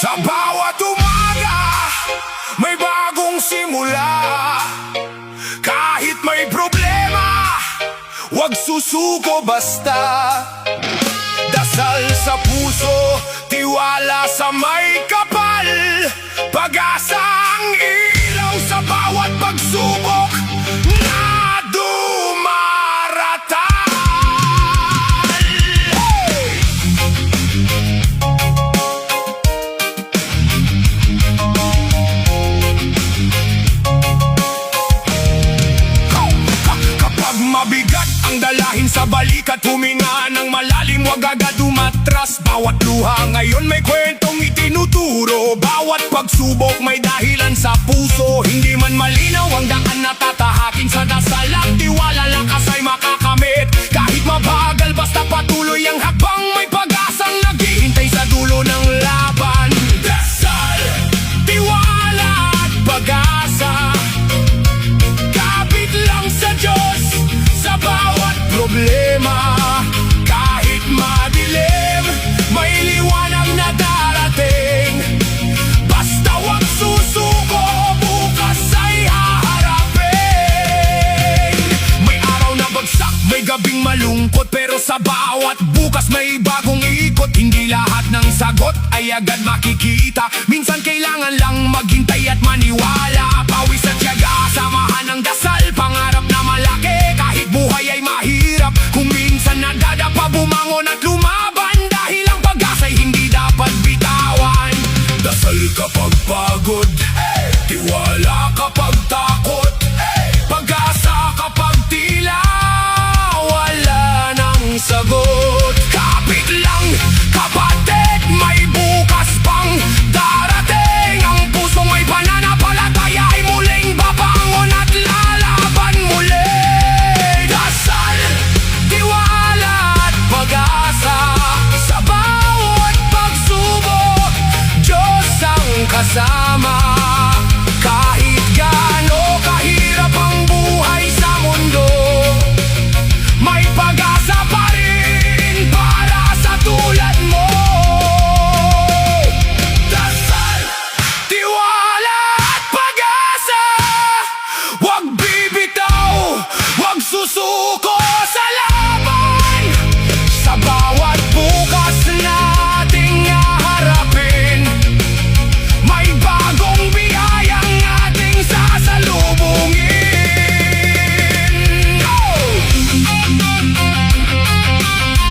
Sa bawat umaga, may bagong simula. Kahit may problema, huwag susuko basta. Dasal sa puso, tiwala sa may kapal. Pag-asa ang ilaw sa bawat pagsubok na dumaratal. Kapag mabigat ang dalahin sa balikat, huminga ng malalim, wag agad umatras. Bawat luha ngayon may kwentong itinuturo. Bawat pagsubok may dahilan sa puso. Hindi man malinaw ang daan na tatahakin, sa dasal at tiwala lakas ay makakamit. Kahit mabagal basta patuloy ang hakbang, may pag-asang naghihintay sa dulo ng laban. Dasal, tiwala at pag-asa, kapit lang sa Diyos sa bawat problema. Kahit madilim, may liwanag na darating. Basta wag susuko, bukas ay haharapin. May araw na bagsak, may gabing malungkot, pero sa bawat bukas may bagong ikot. Hindi lahat ng sagot ay agad makikita. Minsan kailangan lang maghintay at maniwala. Pawis at tiyaga, samahan ng dasal, pangarap na malaki. Kahit buhay ay mahirap, kung minsan nadadapa, bumangon at lumaban. Dahil ang pag-asa'y hindi dapat bitawan. Dasal kapag pagod, tiwala kapag takot, pag-asa kapag tila wala ng sagot. Kapit lang